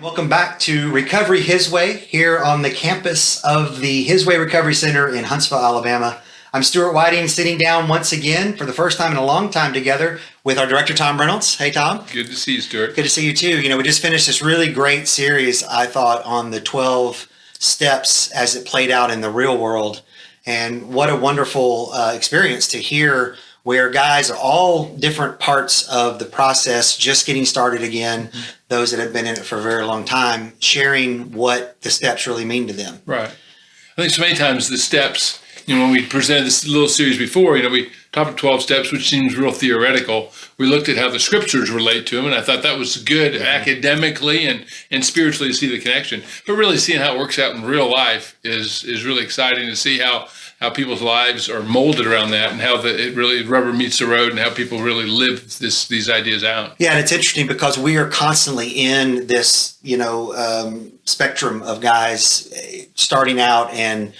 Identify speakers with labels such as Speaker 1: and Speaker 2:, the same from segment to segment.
Speaker 1: Welcome back to Recovery His Way here on the campus of the His Way Recovery Center in Huntsville, Alabama. I'm Stuart Whiting, sitting down once again for the first time in a long time together with our director, Tom Reynolds. Hey, Tom.
Speaker 2: Good to see you, Stuart.
Speaker 1: Good to see you too. We just finished this really great series, I thought, on the 12 steps as it played out in the real world. And what a wonderful experience to hear where guys are all different parts of the process, just getting started again, those that have been in it for a very long time, sharing what the steps really mean to them.
Speaker 2: Right. I think so many times the steps, when we presented this little series before, we talked about 12 steps, which seems real theoretical. We looked at how the scriptures relate to them, and I thought that was good academically and spiritually to see the connection. But really seeing how it works out in real life is really exciting to see how people's lives are molded around that, and how it really rubber meets the road, and how people really live these ideas out.
Speaker 1: Yeah, and it's interesting because we are constantly in this, spectrum of guys starting out and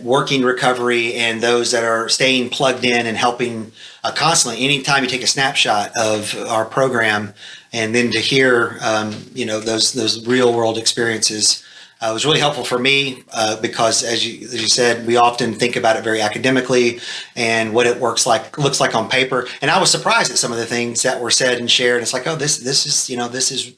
Speaker 1: working recovery, and those that are staying plugged in and helping constantly. Anytime you take a snapshot of our program, and then to hear, those real world experiences. It was really helpful for me because, as you said, we often think about it very academically and what it looks like on paper. And I was surprised at some of the things that were said and shared. It's like, oh, this is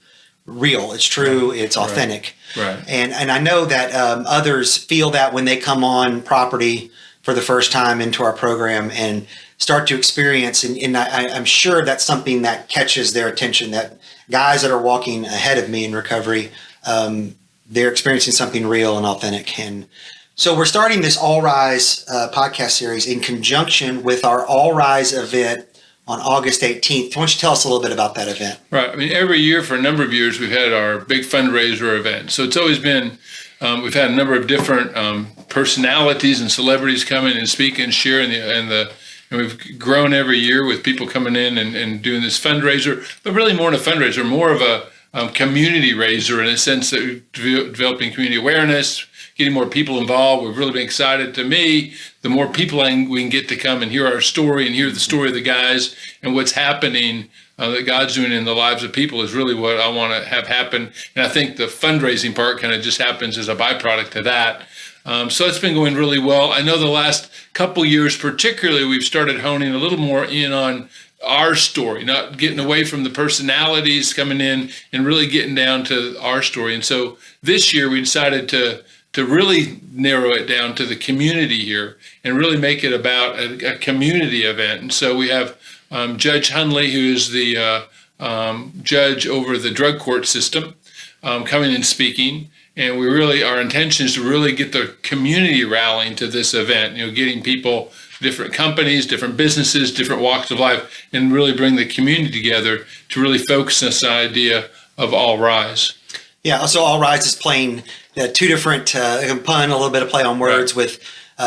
Speaker 1: real. It's true. It's authentic.
Speaker 2: Right.
Speaker 1: And I know that others feel that when they come on property for the first time into our program and start to experience, and I'm sure that's something that catches their attention. That guys that are walking ahead of me in recovery. They're experiencing something real and authentic. And so we're starting this All Rise podcast series in conjunction with our All Rise event on August 18th. Why don't you tell us a little bit about that event?
Speaker 2: Right. Every year for a number of years, we've had our big fundraiser event. So it's always been, we've had a number of different personalities and celebrities come in and speak and share and we've grown every year with people coming in and doing this fundraiser, but really more than a fundraiser, more of a community raiser, in a sense that developing community awareness, getting more people involved. We've really been excited. To me, the more people we can get to come and hear our story and hear the story of the guys and what's happening that God's doing in the lives of people is really what I want to have happen. And I think the fundraising part kind of just happens as a byproduct to that. So it's been going really well. I know the last couple years particularly, we've started honing a little more in on our story, not getting away from the personalities coming in and really getting down to our story. And so this year we decided to really narrow it down to the community here and really make it about a community event. And so we have Judge Hunley, who is the judge over the drug court system, coming and speaking. And our intention is to really get the community rallying to this event, getting people, different companies, different businesses, different walks of life, and really bring the community together to really focus on this idea of All Rise.
Speaker 1: Yeah, so All Rise is playing two different, pun, a little bit of play on words with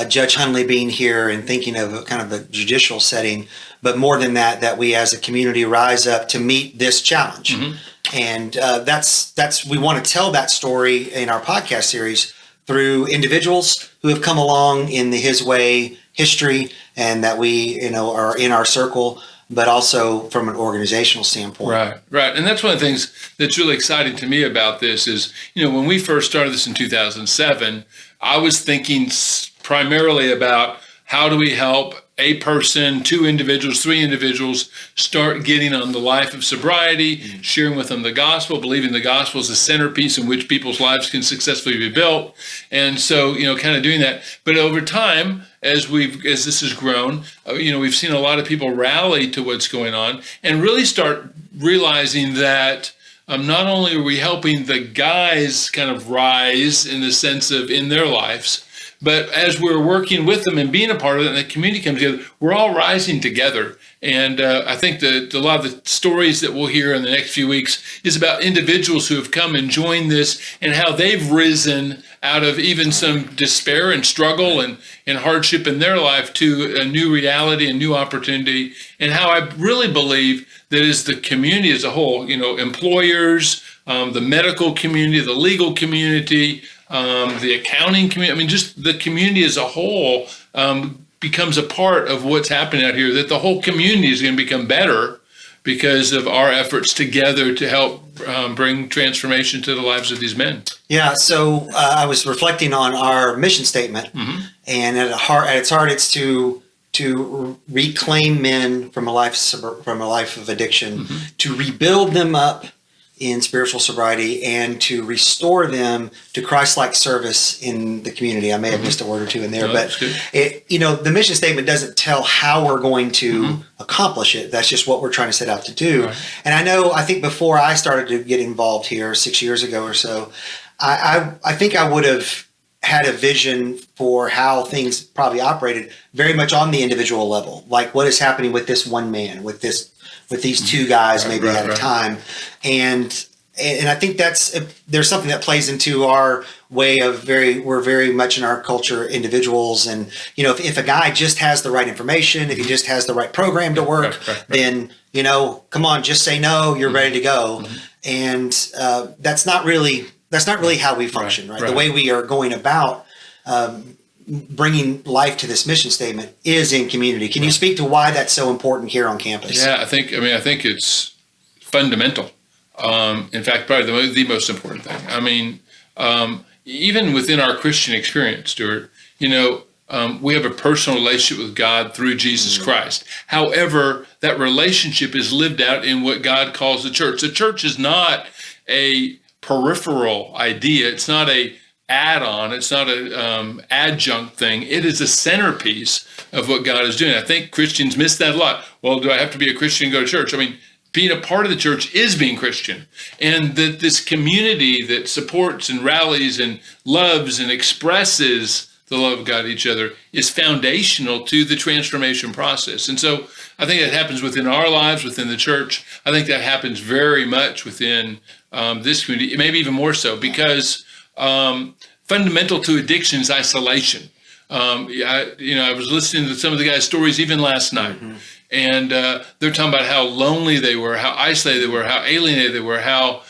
Speaker 1: Judge Hunley being here and thinking of kind of a judicial setting, but more than that we as a community rise up to meet this challenge. Mm-hmm. And that's we want to tell that story in our podcast series through individuals who have come along in the His Way history and that we are in our circle, but also from an organizational standpoint.
Speaker 2: Right. And that's one of the things that's really exciting to me about this is, when we first started this in 2007, I was thinking primarily about how do we help a person, 2 individuals, 3 individuals start getting on the life of sobriety, sharing with them the gospel, believing the gospel is the centerpiece in which people's lives can successfully be built. And so, kind of doing that. But over time, as this has grown, we've seen a lot of people rally to what's going on and really start realizing that not only are we helping the guys kind of rise in the sense of in their lives, but as we're working with them and being a part of it and the community comes together, we're all rising together. And I think that a lot of the stories that we'll hear in the next few weeks is about individuals who have come and joined this and how they've risen out of even some despair and struggle and hardship in their life to a new reality and new opportunity. And how I really believe that is the community as a whole, employers, the medical community, the legal community, the accounting community, just the community as a whole becomes a part of what's happening out here, that the whole community is going to become better because of our efforts together to help bring transformation to the lives of these men.
Speaker 1: Yeah, so I was reflecting on our mission statement, and at its heart, it's to reclaim men from a life of addiction, to rebuild them up in spiritual sobriety, and to restore them to Christ-like service in the community. I may have missed a word or two in there, but the mission statement doesn't tell how we're going to accomplish it. That's just what we're trying to set out to do. Right. And I think before I started to get involved here 6 years ago or so, I think I would have had a vision for how things probably operated very much on the individual level, like what is happening with this one man, with these two guys at a time. And I think there's something that plays into our way of we're very much in our culture individuals. And, if a guy just has the right information, if he just has the right program to work, then, come on, just say no, you're ready to go. And that's not really how we function, right? The way we are going about bringing life to this mission statement is in community. Can you speak to why that's so important here on campus?
Speaker 2: Yeah, I think it's fundamental. In fact, probably the most important thing. I mean, even within our Christian experience, Stuart, we have a personal relationship with God through Jesus Christ. However, that relationship is lived out in what God calls the church. The church is not a peripheral idea. It's not a add-on. It's not a adjunct thing. It is a centerpiece of what God is doing. I think Christians miss that a lot. Well, do I have to be a Christian and go to church? I mean, being a part of the church is being Christian. And that this community that supports and rallies and loves and expresses the love of God to each other is foundational to the transformation process. And so I think that happens within our lives, within the church. I think that happens very much within this community, maybe even more so, because fundamental to addiction is isolation. I was listening to some of the guys' stories even last night, and they're talking about how lonely they were, how isolated they were, how alienated they were, how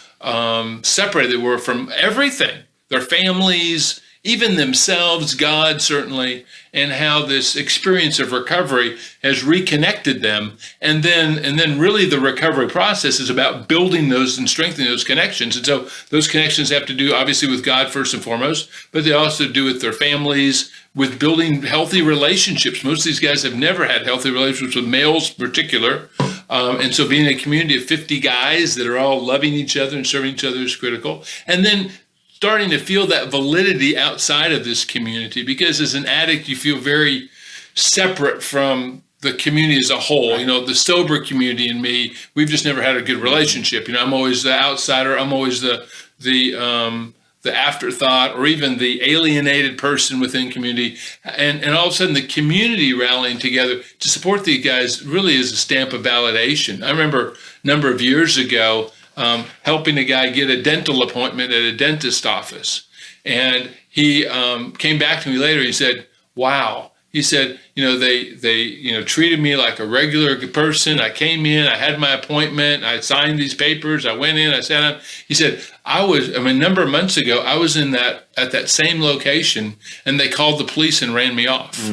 Speaker 2: separated they were from everything, their families, even themselves, God certainly, and how this experience of recovery has reconnected them. And then really the recovery process is about building those and strengthening those connections. And so those connections have to do obviously with God first and foremost, but they also do with their families, with building healthy relationships. Most of these guys have never had healthy relationships with males in particular. And so being a community of 50 guys that are all loving each other and serving each other is critical. And then starting to feel that validity outside of this community, because as an addict, you feel very separate from the community as a whole. The sober community and me, we've just never had a good relationship. I'm always the outsider. I'm always the afterthought, or even the alienated person within community. And all of a sudden, the community rallying together to support these guys really is a stamp of validation. I remember a number of years ago, helping a guy get a dental appointment at a dentist office. And he came back to me later. He said, wow. He said, they treated me like a regular person. I came in, I had my appointment, I signed these papers, I went in, I sat down. He said, a number of months ago, I was at that same location, and they called the police and ran me off.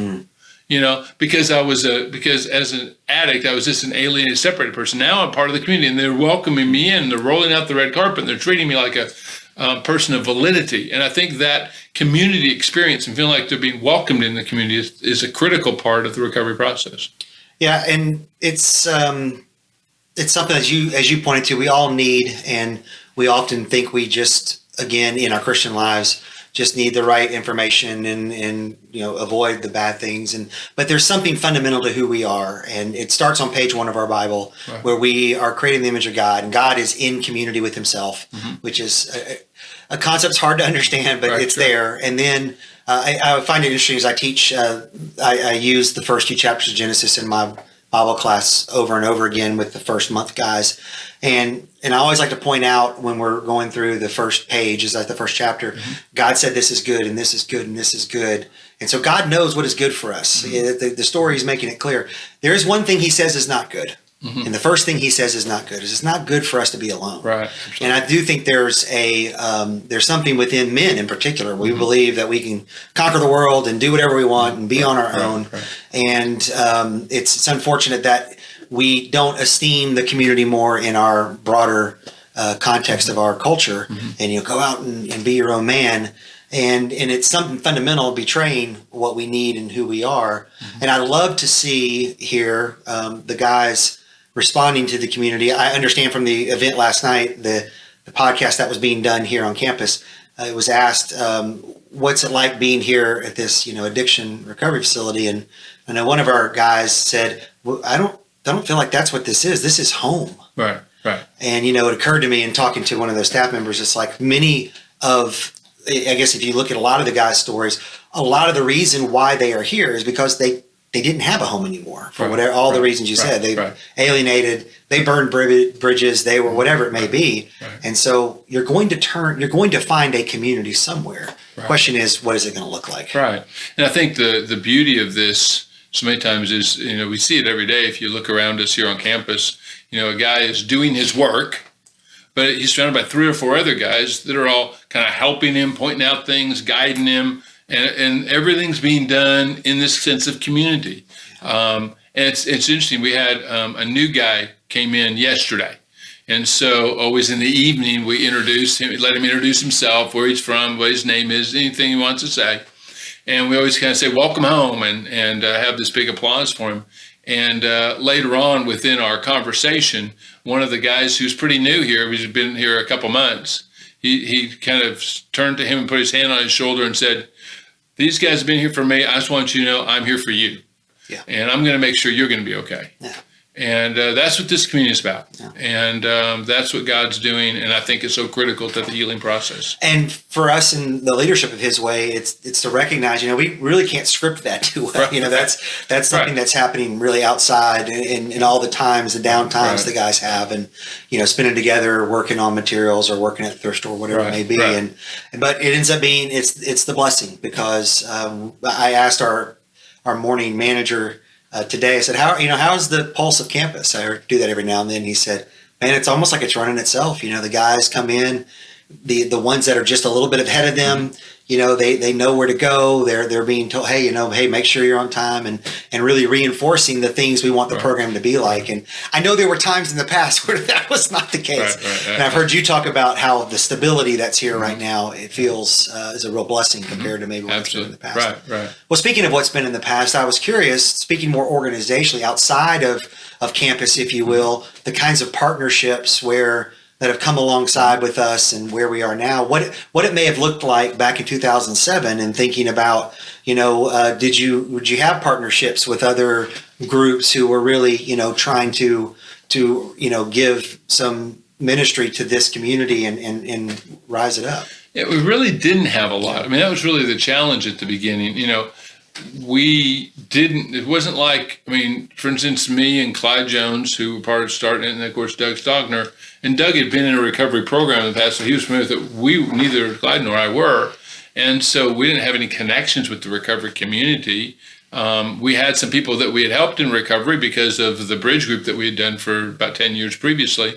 Speaker 2: Because as an addict, I was just an alienated, separated person. Now I'm part of the community, and they're welcoming me in. They're rolling out the red carpet, and they're treating me like a person of validity. And I think that community experience and feeling like they're being welcomed in the community is a critical part of the recovery process.
Speaker 1: Yeah, and it's something as you pointed to, we all need, and we often think we just, again, in our Christian lives, just need the right information and avoid the bad things. But there's something fundamental to who we are. And it starts on page 1 of our Bible, where we are created in the image of God, and God is in community with himself, which is a concept that's hard to understand, but it's there. And then I find it interesting as I teach, I use the first 2 chapters of Genesis in my Bible class over and over again with the first month guys. And I always like to point out when we're going through the first page, is like the first chapter, God said this is good, and this is good, and this is good. And so God knows what is good for us. The story is making it clear. There is one thing he says is not good. And the first thing he says is not good. It's not good for us to be alone. Right. And I do think there's something within men in particular. We believe that we can conquer the world and do whatever we want and be on our own. Right. And it's unfortunate that we don't esteem the community more in our broader context of our culture, and you go out and be your own man. And it's something fundamental, betraying what we need and who we are. And I love to see here the guys responding to the community. I understand from the event last night, the podcast that was being done here on campus, it was asked, what's it like being here at this, addiction recovery facility? And I know one of our guys said, well, I don't feel like that's what this is. This is home.
Speaker 2: Right.
Speaker 1: And, it occurred to me in talking to one of those staff members, it's like many of, I guess if you look at a lot of the guys' stories, a lot of the reason why they are here is because they didn't have a home anymore for all the reasons you said. They alienated, they burned bridges, they were whatever it may be. And so you're going to find a community somewhere. The question is, what is it going to look like? Right.
Speaker 2: And I think the beauty of this so many times is, we see it every day. If you look around us here on campus, a guy is doing his work, but he's surrounded by 3 or 4 other guys that are all kind of helping him, pointing out things, guiding him, and everything's being done in this sense of community. And it's interesting. We had a new guy came in yesterday. And so always in the evening, we introduce him, let him introduce himself, where he's from, what his name is, anything he wants to say. And we always kind of say, welcome home, and have this big applause for him. And later on within our conversation, one of the guys who's pretty new here, he's been here a couple months, he kind of turned to him and put his hand on his shoulder and said, these guys have been here for me. I just want you to know I'm here for you. Yeah. And I'm going to make sure you're going to be okay. Yeah. And that's what this community is about. Yeah. And that's what God's doing. And I think it's so critical to the healing process.
Speaker 1: And for us in the leadership of His way, it's to recognize, we really can't script that too well. That's something that's happening really outside in all the times, the downtimes the guys have, and, spending together, working on materials or working at the thrift store, whatever it may be. But it ends up being, it's the blessing, because I asked our morning manager today, I said, how's the pulse of campus? I do that every now and then. He said, man, it's almost like it's running itself. The guys come in, the ones that are just a little bit ahead of them, they know where to go. They're being told, hey, make sure you're on time, and really reinforcing the things we want the program to be like. And I know there were times in the past where that was not the case. And I've heard you talk about how the stability that's here right now, it feels is a real blessing compared to maybe what's been in the past. Well, speaking of what's been in the past, I was curious, speaking more organizationally outside of campus, if you will, the kinds of partnerships that have come alongside with us and where we are now, what it may have looked like back in 2007, and thinking about, would you have partnerships with other groups who were really, trying to give some ministry to this community and rise it up?
Speaker 2: Yeah, we really didn't have a lot. I mean, that was really the challenge at the beginning. It wasn't like, for instance, me and Clyde Jones, who were part of starting it, and of course Doug Stogner, and Doug had been in a recovery program in the past, so he was familiar with it. Neither Clyde nor I were, and so we didn't have any connections with the recovery community. We had some people that we had helped in recovery because of the Bridge group that we had done for about 10 years previously.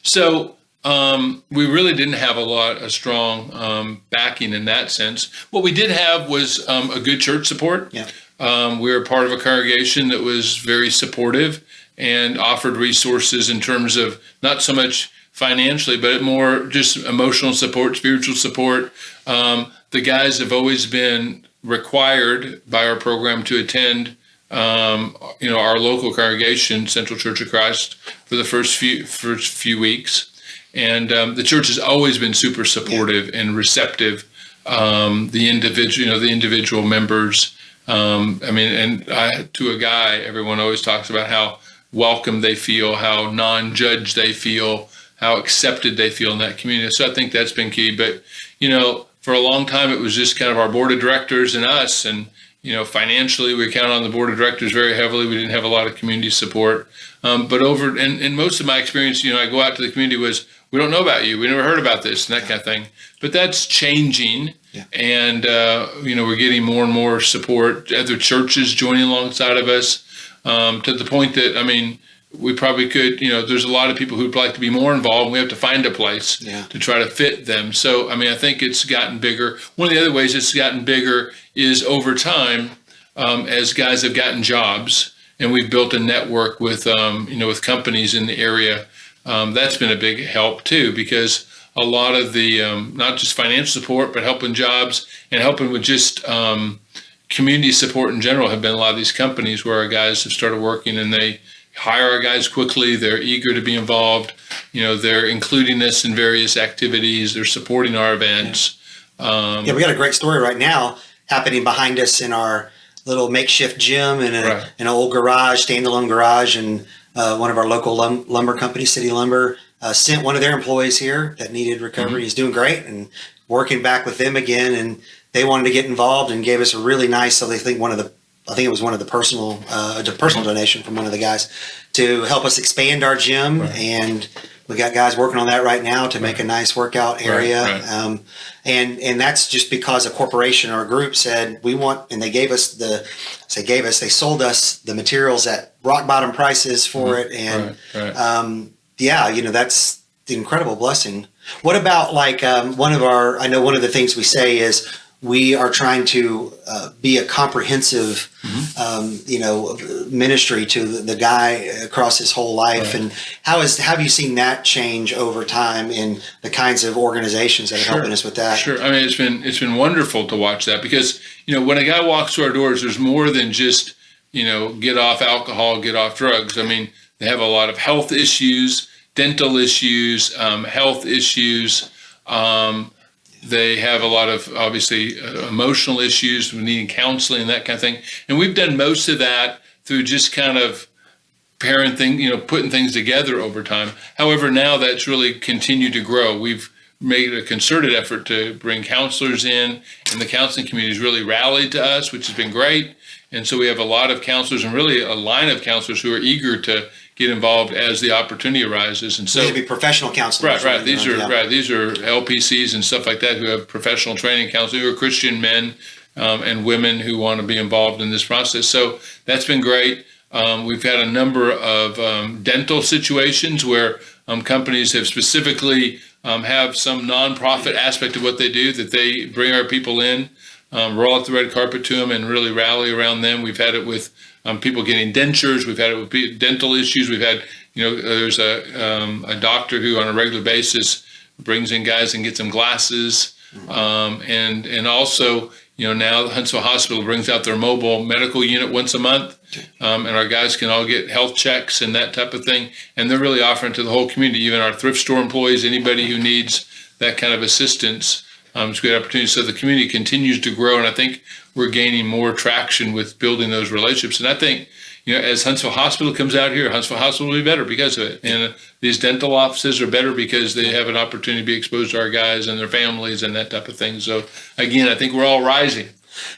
Speaker 2: So we really didn't have a strong backing in that sense. What we did have was a good church support. Yeah. We were part of a congregation that was very supportive and offered resources in terms of not so much financially, but more just emotional support, spiritual support. The guys have always been required by our program to attend our local congregation, Central Church of Christ, for the first few weeks. And the church has always been super supportive and receptive. The individual members. To a guy, everyone always talks about how welcome they feel, how non-judged they feel, how accepted they feel in that community. So I think that's been key. But for a long time, it was just kind of our board of directors and us. And financially, we counted on the board of directors very heavily. We didn't have a lot of community support. But most of my experience, I go out to the community was, we don't know about you. We never heard about this and that kind of thing. But that's changing. Yeah. And, we're getting more and more support. Other churches joining alongside of us to the point that, we probably could, there's a lot of people who'd like to be more involved. We have to find a place to try to fit them. So, I think it's gotten bigger. One of the other ways it's gotten bigger is over time, as guys have gotten jobs and we've built a network with with companies in the area. That's been a big help too, because a lot of the not just financial support, but helping jobs and helping with just community support in general have been a lot of these companies where our guys have started working, and they hire our guys quickly. They're eager to be involved. They're including us in various activities. They're supporting our events.
Speaker 1: We got a great story right now happening behind us in our little makeshift gym in an old garage, standalone garage, and one of our local lumber companies, City Lumber, sent one of their employees here that needed recovery. He's doing great and working back with them again, and they wanted to get involved and gave us a really nice. So they think it was one of the personal donation from one of the guys to help us expand our gym, and we got guys working on that right now to make a nice workout area. And that's just because a corporation or a group said we want, and they sold us the materials at rock bottom prices for it, and that's the incredible blessing. What about one of the things we say is we are trying to be a comprehensive, ministry to the guy across his whole life. And have you seen that change over time in the kinds of organizations that are helping us with that?
Speaker 2: Sure. I mean, it's been wonderful to watch that, because when a guy walks through our doors, there's more than just get off alcohol, get off drugs. I mean, they have a lot of health issues, dental issues, health issues. They have a lot of, obviously, emotional issues, needing counseling and that kind of thing. And we've done most of that through just kind of parenting, putting things together over time. However, now that's really continued to grow. We've made a concerted effort to bring counselors in, and the counseling community has really rallied to us, which has been great. And so we have a lot of counselors, and really a line of counselors who are eager to get involved as the opportunity arises. And so
Speaker 1: these would be professional counselors.
Speaker 2: Right. These are LPCs and stuff like that who have professional training counselors, who are Christian men and women who want to be involved in this process. So that's been great. We've had a number of dental situations where companies have specifically have some nonprofit aspect of what they do, that they bring our people in, roll out the red carpet to them, and really rally around them. We've had it with people getting dentures. We've had it with dental issues. We've had, there's a doctor who on a regular basis brings in guys and gets them glasses. And also, now Huntsville Hospital brings out their mobile medical unit once a month. And our guys can all get health checks and that type of thing. And they're really offering to the whole community, even our thrift store employees, anybody who needs that kind of assistance. It's a great opportunity. So the community continues to grow, and I think we're gaining more traction with building those relationships. And I think, as Huntsville Hospital comes out here, Huntsville Hospital will be better because of it. And these dental offices are better because they have an opportunity to be exposed to our guys and their families and that type of thing. So again, I think we're all rising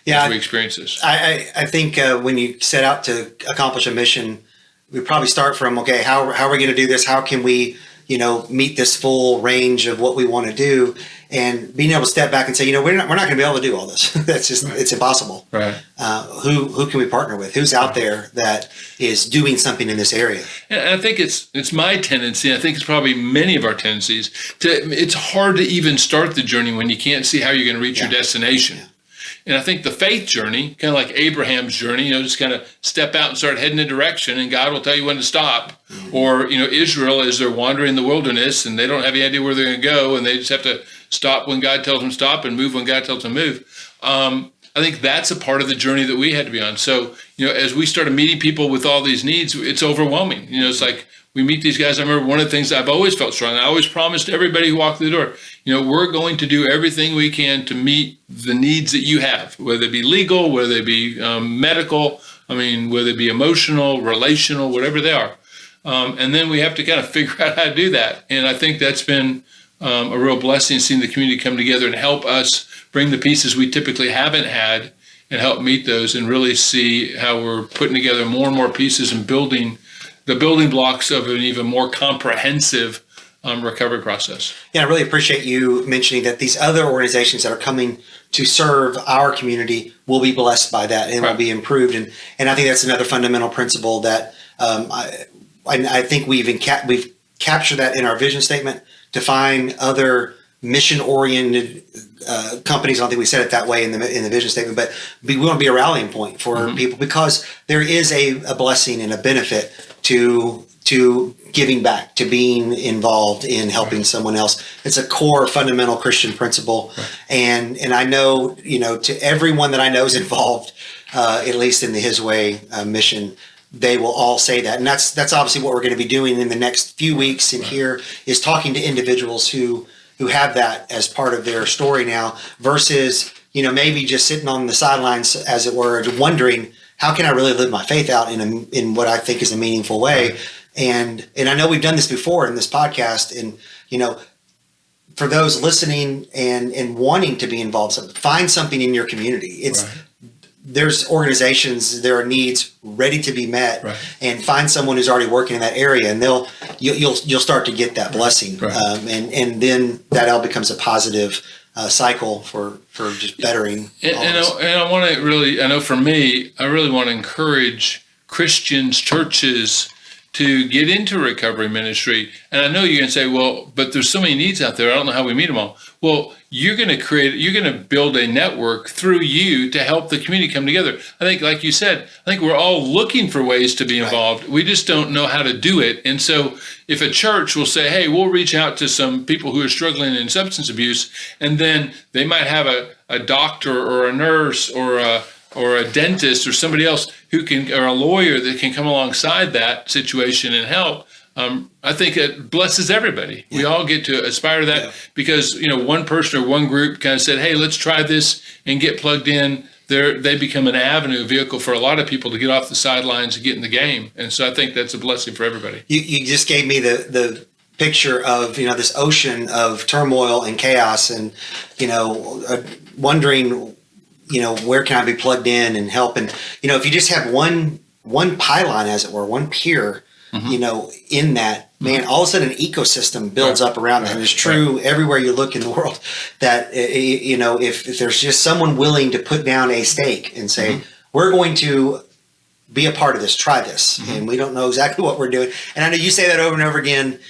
Speaker 2: as we experience this.
Speaker 1: I think when you set out to accomplish a mission, we probably start from, okay, how are we going to do this? How can we, meet this full range of what we want to do? And being able to step back and say, we're not going to be able to do all this. That's just, it's impossible.
Speaker 2: Right.
Speaker 1: Who can we partner with? Who's out there that is doing something in this area?
Speaker 2: And I think it's my tendency, I think it's probably many of our tendencies, it's hard to even start the journey when you can't see how you're going to reach your destination. Yeah. And I think the faith journey, kind of like Abraham's journey, just kind of step out and start heading a direction, and God will tell you when to stop. Mm-hmm. Or, Israel, as they're wandering the wilderness and they don't have any idea where they're going to go, and they just have to stop when God tells them stop and move when God tells them move. I think that's a part of the journey that we had to be on. So, as we started meeting people with all these needs, it's overwhelming. It's like we meet these guys. I remember one of the things I've always felt strong, and I always promised everybody who walked through the door, we're going to do everything we can to meet the needs that you have, whether it be legal, whether it be medical, whether it be emotional, relational, whatever they are. And then we have to kind of figure out how to do that. And I think that's been a real blessing, seeing the community come together and help us bring the pieces we typically haven't had and help meet those, and really see how we're putting together more and more pieces and building the building blocks of an even more comprehensive recovery process.
Speaker 1: Yeah, I really appreciate you mentioning that these other organizations that are coming to serve our community will be blessed by that and will be improved. And I think that's another fundamental principle that I think we've captured that in our vision statement, to find other mission-oriented companies. I don't think we said it that way in the vision statement, but we want to be a rallying point for people, because there is a blessing and a benefit to giving back, to being involved in helping someone else. It's a core fundamental Christian principle. And I know, to everyone that I know is involved, at least in the His Way mission, they will all say that. And that's obviously what we're going to be doing in the next few weeks in here, is talking to individuals who have that as part of their story now, versus, maybe just sitting on the sidelines, as it were, wondering, how can I really live my faith out in what I think is a meaningful way? And I know we've done this before in this podcast, and, for those listening and wanting to be involved, find something in your community. There's organizations, there are needs ready to be met, and find someone who's already working in that area, and you'll start to get that blessing, and then that all becomes a positive cycle for just bettering.
Speaker 2: And I want to really, I know for me, I really want to encourage Christians, churches, to get into recovery ministry. And I know you're going to say, well, but there's so many needs out there, I don't know how we meet them all. Well, you're going to build a network through you to help the community come together. I think, like you said, I think we're all looking for ways to be involved. We just don't know how to do it. And so if a church will say, hey, we'll reach out to some people who are struggling in substance abuse, and then they might have a doctor or a nurse or a dentist or somebody else or a lawyer that can come alongside that situation and help. I think it blesses everybody. We all get to aspire to that because, one person or one group kind of said, hey, let's try this and get plugged in. They become an avenue, a vehicle for a lot of people to get off the sidelines and get in the game. And so I think that's a blessing for everybody.
Speaker 1: You just gave me the picture of, this ocean of turmoil and chaos, and, wondering, where can I be plugged in and help? And, if you just have one pylon, as it were, one pier, in that, man, all of a sudden an ecosystem builds up around that. And it's true everywhere you look in the world, that, if there's just someone willing to put down a stake and say, we're going to be a part of this, try this. And we don't know exactly what we're doing. And I know you say that over and over again,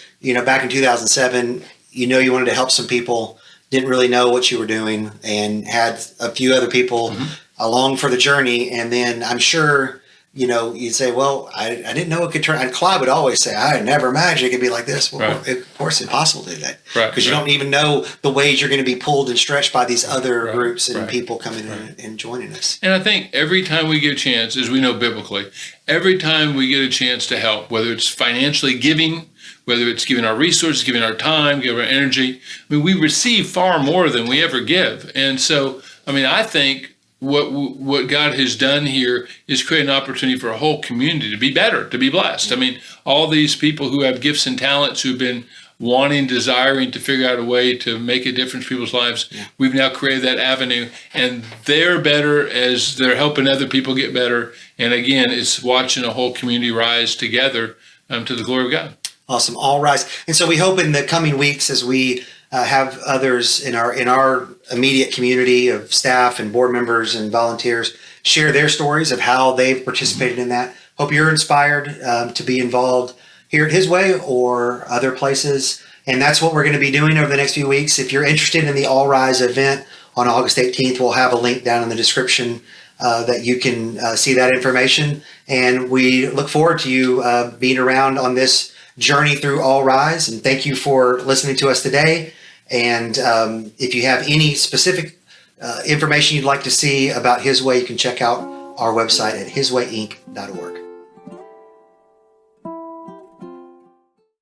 Speaker 1: back in 2007, you wanted to help some people, didn't really know what you were doing, and had a few other people along for the journey. And then I'm sure, you'd say, well, I didn't know it could turn. And Clyde would always say, I never imagined it could be like this. Well, of course, it's impossible to do that. Because you don't even know the ways you're going to be pulled and stretched by these other groups and people coming in and joining us.
Speaker 2: And I think every time we get a chance, as we know biblically, every time we get a chance to help, whether it's financially giving, whether it's giving our resources, giving our time, giving our energy, we receive far more than we ever give. And so, I think what God has done here is create an opportunity for a whole community to be better, to be blessed. All these people who have gifts and talents, who've been wanting, desiring to figure out a way to make a difference in people's lives, we've now created that avenue, and they're better as they're helping other people get better. And again, it's watching a whole community rise together to the glory of God.
Speaker 1: Awesome. All rise. And so we hope in the coming weeks, as we have others in our immediate community of staff and board members and volunteers share their stories of how they've participated in that. Hope you're inspired to be involved here at His Way or other places. And that's what we're going to be doing over the next few weeks. If you're interested in the All Rise event on August 18th, we'll have a link down in the description that you can see that information. And we look forward to you being around on this journey through All Rise. And thank you for listening to us today. And if you have any specific information you'd like to see about His Way, you can check out our website at hiswayinc.org.